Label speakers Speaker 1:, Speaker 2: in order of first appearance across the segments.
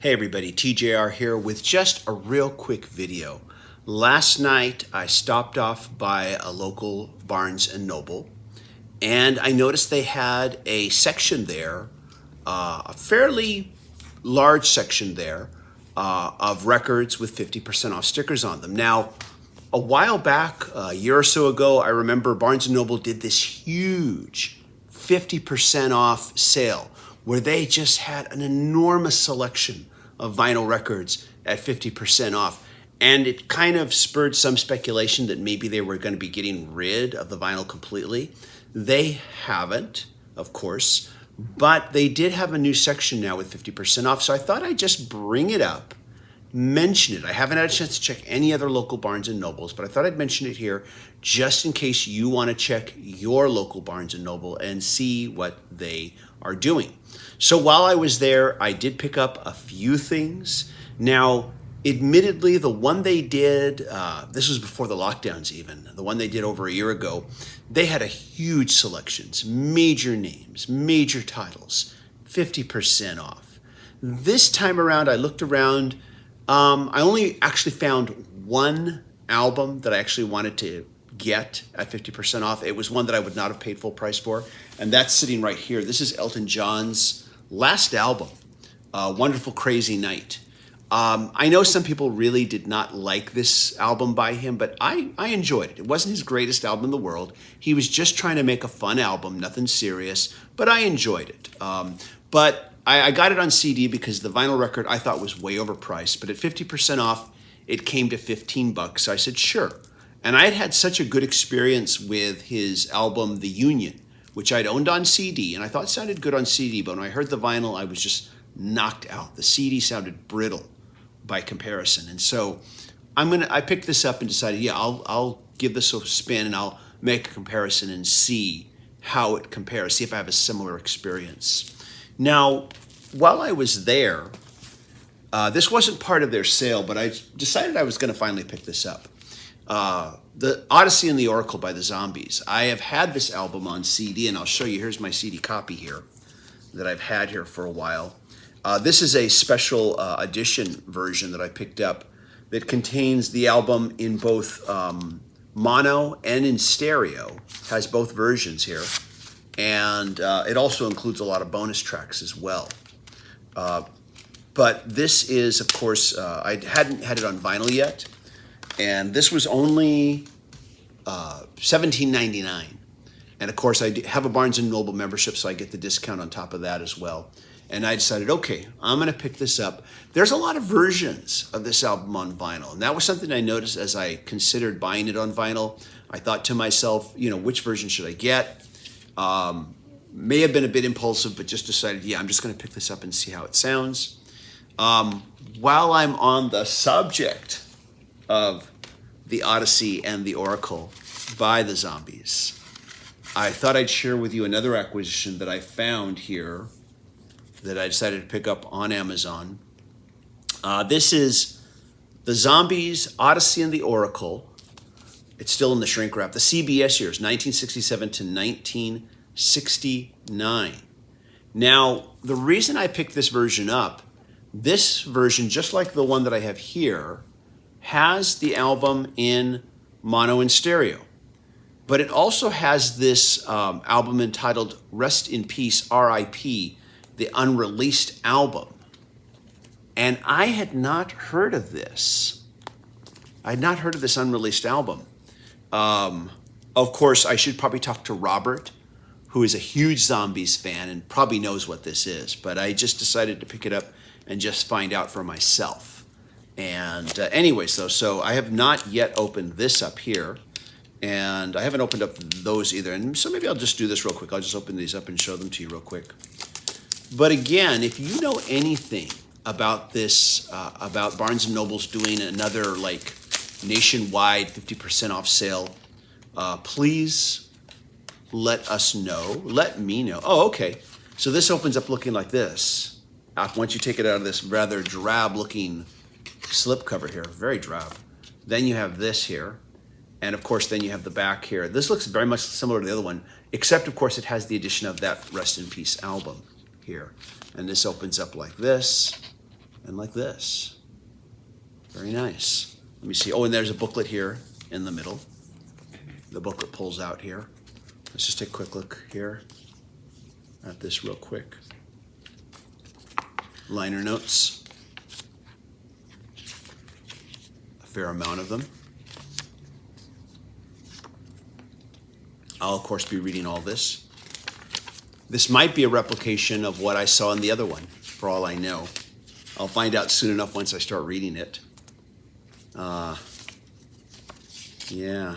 Speaker 1: Hey everybody, TJR here with just a real quick video. Last night I stopped off by a local Barnes and Noble and I noticed they had a section there, a fairly large section there of records with 50% off stickers on them. Now, a while back, a year or so ago, I remember Barnes and Noble did this huge 50% off sale where they just had an enormous selection of vinyl records at 50% off. And it kind of spurred some speculation that maybe they were going to be getting rid of the vinyl completely. They haven't, of course, but they did have a new section now with 50% off. So I thought I'd just bring it up, mention it. I haven't had a chance to check any other local Barnes and Nobles, but I thought I'd mention it here just in case you want to check your local Barnes and Noble and see what they are doing. So while I was there, I did pick up a few things. Now, admittedly, the one they did, this was before the lockdowns even, the one they did over a year ago, they had a huge selections, major names, major titles, 50% off. This time around, I looked around, I only actually found one album that I actually wanted to get at 50% off. It was one that I would not have paid full price for, and that's sitting right here. This is Elton John's last album, Wonderful Crazy Night. I know some people really did not like this album by him, but I enjoyed it. It wasn't his greatest album in the world. He was just trying to make a fun album, nothing serious, but I enjoyed it. But I got it on CD because the vinyl record I thought was way overpriced, but at 50% off, it came to 15 bucks. So I said, sure. And I had had such a good experience with his album, The Union, which I'd owned on CD, and I thought it sounded good on CD, but when I heard the vinyl, I was just knocked out. The CD sounded brittle by comparison. And so I picked this up and decided, yeah, I'll give this a spin and I'll make a comparison and see how it compares, see if I have a similar experience. Now, while I was there, this wasn't part of their sale, but I decided I was going to finally pick this up. The Odessey and the Oracle by the Zombies. I have had this album on CD, and I'll show you. Here's my CD copy here that I've had here for a while. This is a special edition version that I picked up that contains the album in both mono and in stereo. Has both versions here. And it also includes a lot of bonus tracks as well. But this is, of course, I hadn't had it on vinyl yet. And this was only $17.99. And of course, I have a Barnes & Noble membership, so I get the discount on top of that as well. And I decided, okay, I'm going to pick this up. There's a lot of versions of this album on vinyl. And that was something I noticed as I considered buying it on vinyl. I thought to myself, which version should I get? May have been a bit impulsive, but just decided, yeah, I'm just going to pick this up and see how it sounds. While I'm on the subject of the Odessey and the Oracle by the Zombies, I thought I'd share with you another acquisition that I found here that I decided to pick up on Amazon. This is the Zombies, Odessey and the Oracle. It's still in the shrink wrap. The CBS years, 1967 to 1969. Now, the reason I picked this version up, this version, just like the one that I have here, has the album in mono and stereo. But it also has this album entitled Rest in Peace, R.I.P., the unreleased album. And I had not heard of this. I had not heard of this unreleased album. Of course, I should probably talk to Robert, who is a huge Zombies fan and probably knows what this is. But I just decided to pick it up and just find out for myself. And anyways, though, so I have not yet opened this up here. And I haven't opened up those either. And so maybe I'll just do this real quick. I'll just open these up and show them to you real quick. But again, if you know anything about this, about Barnes & Noble's doing another like nationwide 50% off sale, please let us know. Let me know. Oh, okay. So this opens up looking like this. Once you take it out of this rather drab looking slipcover here, very drab. Then you have this here. And of course, then you have the back here. This looks very much similar to the other one, except of course it has the addition of that Rest in Peace album here. And this opens up like this. and like this. Very nice. Let me see. Oh, and there's a booklet here in the middle. The booklet pulls out here. Let's just take a quick look here at this real quick. Liner notes. A fair amount of them. I'll, of course, be reading all this. This might be a replication of what I saw in the other one, for all I know. I'll find out soon enough once I start reading it. Yeah.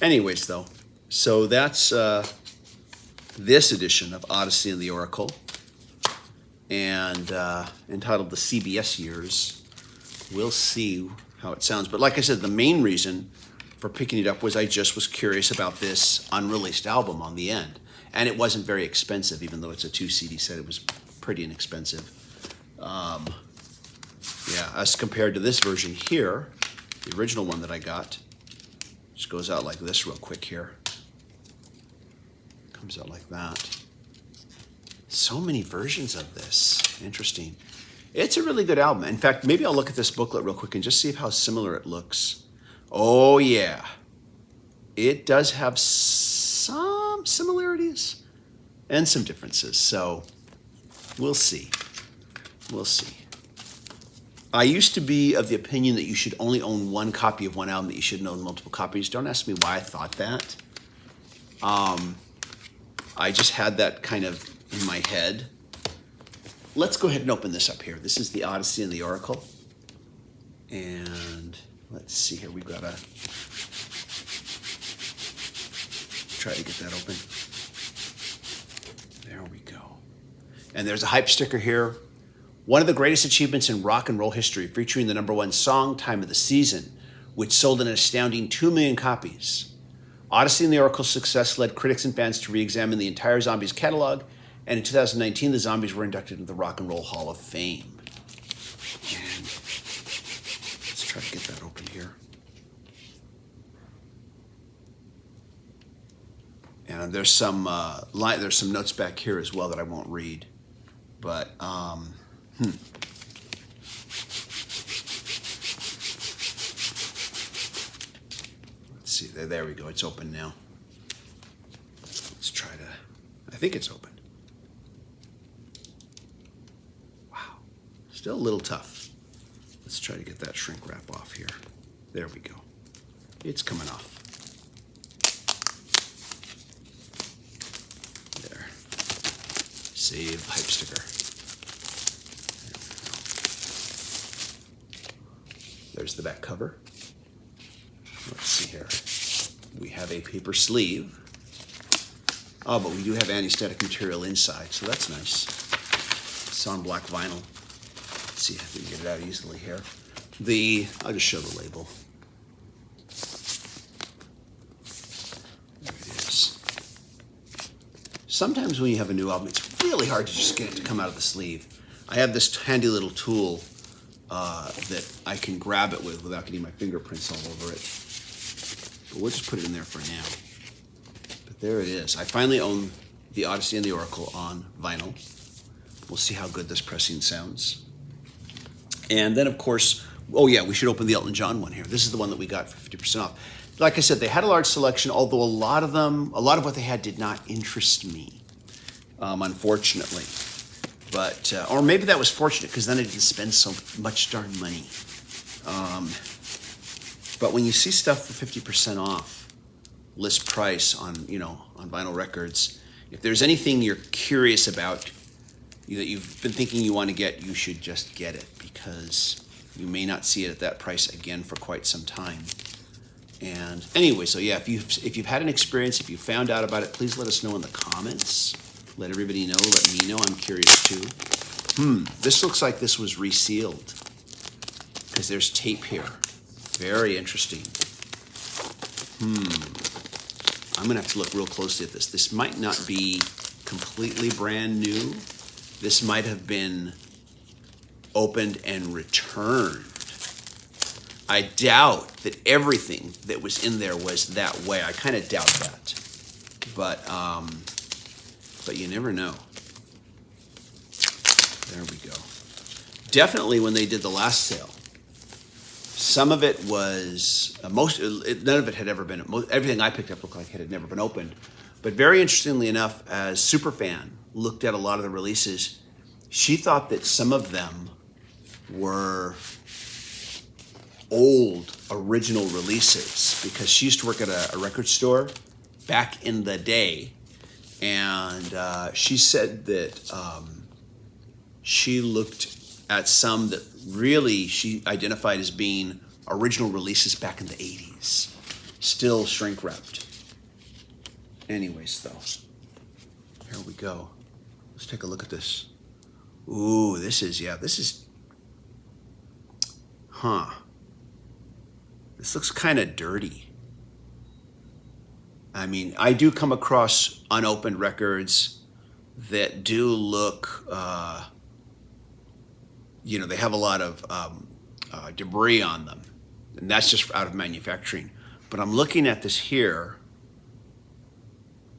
Speaker 1: Anyways, though, so that's this edition of Odessey and the Oracle, and entitled The CBS Years. We'll see how it sounds. But like I said, the main reason for picking it up was I just was curious about this unreleased album on the end. And it wasn't very expensive, even though it's a 2 CD set. It was pretty inexpensive. Yeah, as compared to this version here, the original one that I got, just goes out like this real quick here. Comes out like that. So many versions of this. Interesting. It's a really good album. In fact, maybe I'll look at this booklet real quick and just see how similar it looks. Oh, yeah. It does have some similarities and some differences. So we'll see. We'll see. I used to be of the opinion that you should only own one copy of one album, that you shouldn't own multiple copies. Don't ask me why I thought that. I just had that kind of in my head. Let's go ahead and open this up here. This is the Odessey and the Oracle. And let's see here. We've got to try to get that open. There we go. And there's a hype sticker here. One of the greatest achievements in rock and roll history, featuring the #1 song, Time of the Season, which sold an astounding 2 million copies. Odessey and the Oracle's success led critics and fans to re-examine the entire Zombies catalog, and in 2019, the Zombies were inducted into the Rock and Roll Hall of Fame. And let's try to get that open here. And there's some notes back here as well that I won't read, but let's see, there we go. It's open now. Let's try to, I think it's open. Wow, still a little tough. Let's try to get that shrink wrap off here. There we go. It's coming off. There. Save hype sticker. There's the back cover. Let's see here. We have a paper sleeve. Oh, but we do have anesthetic material inside, so that's nice. It's on black vinyl. Let's see if we can get it out easily here. I'll just show the label. There it is. Sometimes when you have a new album, it's really hard to just get it to come out of the sleeve. I have this handy little tool that I can grab it with without getting my fingerprints all over it. But we'll just put it in there for now. But there it is. I finally own the Odessey and the Oracle on vinyl. We'll see how good this pressing sounds. And then, of course, oh yeah, we should open the Elton John one here. This is the one that we got for 50% off. Like I said, they had a large selection, although a lot of what they had did not interest me, unfortunately. But, or maybe that was fortunate, because then I didn't spend so much darn money. But when you see stuff for 50% off list price on vinyl records, if there's anything you're curious about that you've been thinking you want to get, you should just get it, because you may not see it at that price again for quite some time. And anyway, so yeah, if you've had an experience, if you found out about it, please let us know in the comments. Let everybody know. Let me know. I'm curious too. This looks like this was resealed, because there's tape here. Very interesting. I'm gonna have to look real closely at this. This might not be completely brand new. This might have been opened and returned. I doubt that everything that was in there was that way. I kind of doubt that. But you never know. There we go. Definitely when they did the last sale, some of it was, none of it had ever been, everything I picked up looked like it had never been opened. But very interestingly enough, as Superfan looked at a lot of the releases, she thought that some of them were old original releases because she used to work at a record store back in the day. And she said that she looked at some that really she identified as being original releases back in the 80s, still shrink wrapped. Anyways, though, here we go. Let's take a look at this. Ooh, this is, this looks kind of dirty. I mean, I do come across unopened records that do look, they have a lot of debris on them, and that's just out of manufacturing. But I'm looking at this here.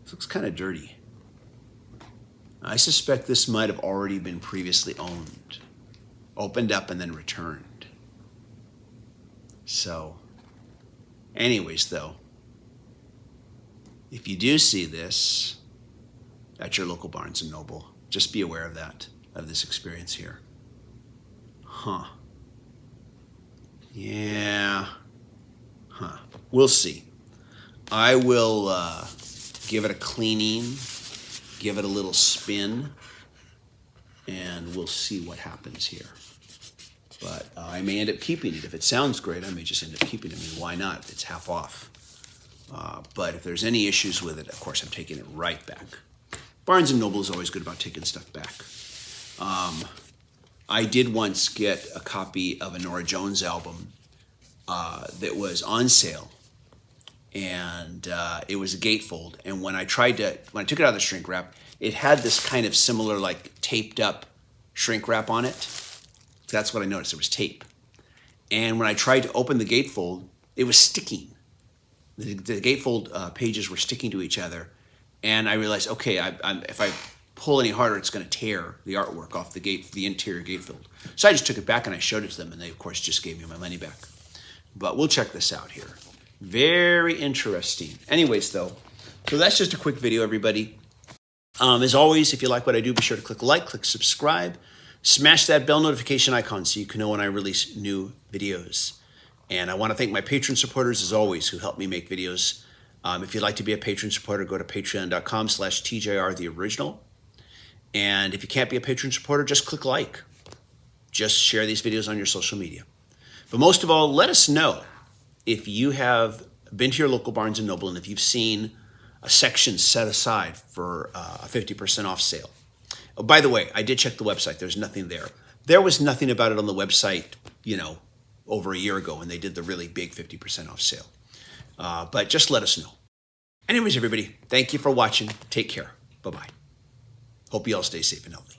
Speaker 1: This looks kind of dirty. I suspect this might have already been previously owned, opened up, and then returned. So, anyways, though, if you do see this at your local Barnes & Noble, just be aware of that, of this experience here. Yeah. We'll see. I will give it a cleaning, give it a little spin, and we'll see what happens here. But I may end up keeping it. If it sounds great, I may just end up keeping it. I mean, why not? It's half off. But if there's any issues with it, of course, I'm taking it right back. Barnes & Noble is always good about taking stuff back. I did once get a copy of a Norah Jones album that was on sale, and it was a gatefold. And when I took it out of the shrink wrap, it had this kind of similar, like, taped up shrink wrap on it. That's what I noticed. There was tape. And when I tried to open the gatefold, it was sticking. The gatefold pages were sticking to each other. And I realized, okay, if I pull any harder, it's going to tear the artwork off the interior gatefold. So I just took it back and I showed it to them, and they, of course, just gave me my money back. But we'll check this out here. Very interesting. Anyways, though, so that's just a quick video, everybody. As always, if you like what I do, be sure to click like, click subscribe, smash that bell notification icon so you can know when I release new videos. And I want to thank my patron supporters, as always, who help me make videos. If you'd like to be a patron supporter, go to patreon.com/TJRTheOriginal. And if you can't be a patron supporter, just click like. Just share these videos on your social media. But most of all, let us know if you have been to your local Barnes & Noble and if you've seen a section set aside for a 50% off sale. Oh, by the way, I did check the website. There's nothing there. There was nothing about it on the website, over a year ago when they did the really big 50% off sale. But just let us know. Anyways, everybody, thank you for watching. Take care. Bye-bye. Hope you all stay safe and healthy.